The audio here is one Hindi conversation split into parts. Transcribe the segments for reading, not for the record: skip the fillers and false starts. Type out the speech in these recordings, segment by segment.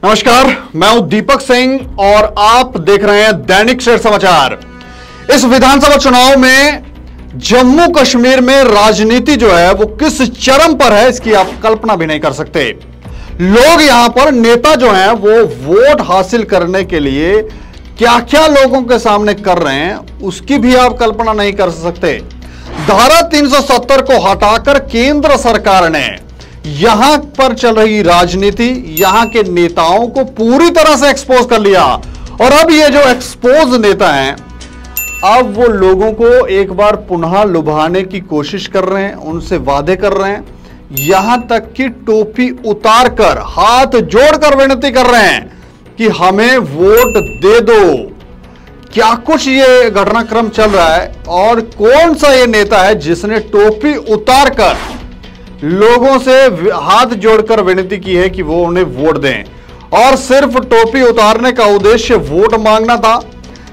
नमस्कार, मैं हूं दीपक सिंह और आप देख रहे हैं दैनिक सवेरा समाचार। इस विधानसभा चुनाव में जम्मू कश्मीर में राजनीति जो है वो किस चरम पर है, इसकी आप कल्पना भी नहीं कर सकते। लोग यहां पर नेता जो हैं वो वोट हासिल करने के लिए क्या क्या लोगों के सामने कर रहे हैं, उसकी भी आप कल्पना नहीं कर सकते। धारा 370 को हटाकर केंद्र सरकार ने यहां पर चल रही राजनीति, यहां के नेताओं को पूरी तरह से एक्सपोज कर लिया। और अब ये जो एक्सपोज नेता हैं, अब वो लोगों को एक बार पुनः लुभाने की कोशिश कर रहे हैं, उनसे वादे कर रहे हैं, यहां तक कि टोपी उतारकर हाथ जोड़कर विनती कर रहे हैं कि हमें वोट दे दो। क्या कुछ ये घटनाक्रम चल रहा है और कौन सा ये नेता है जिसने टोपी उतारकर लोगों से हाथ जोड़कर विनती की है कि वो उन्हें वोट दें, और सिर्फ टोपी उतारने का उद्देश्य वोट मांगना था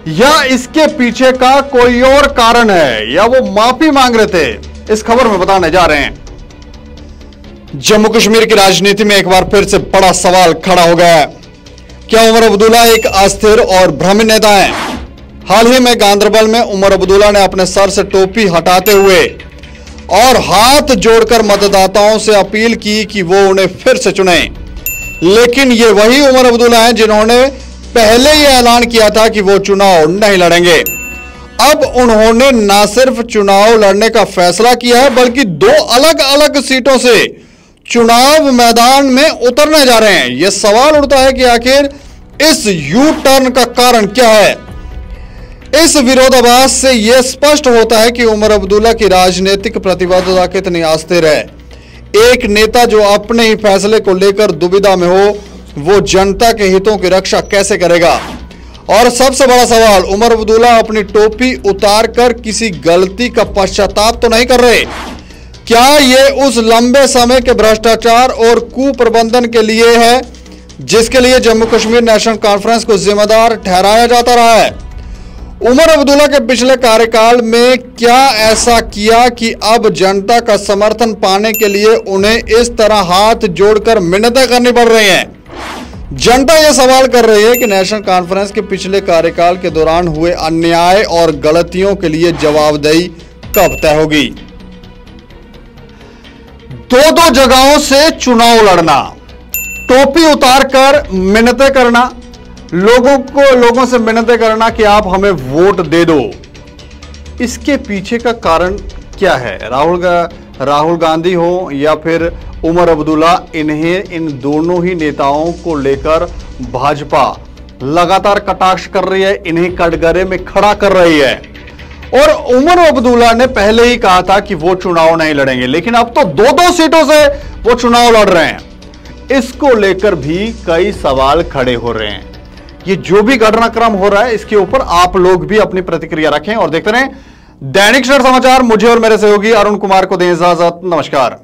या इसके पीछे का कोई और कारण है, या वो माफी मांग रहे थे, इस खबर में बताने जा रहे हैं। जम्मू कश्मीर की राजनीति में एक बार फिर से बड़ा सवाल खड़ा हो गया है। क्या उमर अब्दुल्ला एक अस्थिर और भ्रमित नेता है? हाल ही में गांदरबल में उमर अब्दुल्ला ने अपने सर से टोपी हटाते हुए और हाथ जोड़कर मतदाताओं से अपील की कि वो उन्हें फिर से चुने। लेकिन ये वही उमर अब्दुल्ला हैं जिन्होंने पहले ये ऐलान किया था कि वो चुनाव नहीं लड़ेंगे। अब उन्होंने न सिर्फ चुनाव लड़ने का फैसला किया है, बल्कि दो अलग अलग सीटों से चुनाव मैदान में उतरने जा रहे हैं। यह सवाल उठता है कि आखिर इस यू टर्न का कारण क्या है। इस विरोधाभास से यह स्पष्ट होता है कि उमर अब्दुल्ला की राजनीतिक प्रतिबद्धता कितनी अस्थिर है। एक नेता जो अपने ही फैसले को लेकर दुविधा में हो, वो जनता के हितों की रक्षा कैसे करेगा? और सबसे बड़ा सवाल, उमर अब्दुल्ला अपनी टोपी उतारकर किसी गलती का पश्चाताप तो नहीं कर रहे? क्या ये उस लंबे समय के भ्रष्टाचार और कुप्रबंधन के लिए है जिसके लिए जम्मू कश्मीर नेशनल कॉन्फ्रेंस को जिम्मेदार ठहराया जाता रहा है? उमर अब्दुल्ला के पिछले कार्यकाल में क्या ऐसा किया कि अब जनता का समर्थन पाने के लिए उन्हें इस तरह हाथ जोड़कर मिन्नतें करनी पड़ रही हैं? जनता यह सवाल कर रही है कि नेशनल कॉन्फ्रेंस के पिछले कार्यकाल के दौरान हुए अन्याय और गलतियों के लिए जवाबदेही कब तय होगी। दो जगहों से चुनाव लड़ना, टोपी उतारकर मिन्नतें करना, लोगों से मिन्नतें करना कि आप हमें वोट दे दो, इसके पीछे का कारण क्या है? राहुल गांधी हो या फिर उमर अब्दुल्ला, इन दोनों ही नेताओं को लेकर भाजपा लगातार कटाक्ष कर रही है, इन्हें कटघरे में खड़ा कर रही है। और उमर अब्दुल्ला ने पहले ही कहा था कि वो चुनाव नहीं लड़ेंगे, लेकिन अब तो दो सीटों से वो चुनाव लड़ रहे हैं। इसको लेकर भी कई सवाल खड़े हो रहे हैं। ये जो भी घटनाक्रम हो रहा है, इसके ऊपर आप लोग भी अपनी प्रतिक्रिया रखें और देखते रहें दैनिक सवेरा समाचार। मुझे और मेरे सहयोगी अरुण कुमार को दें इजाजत। नमस्कार।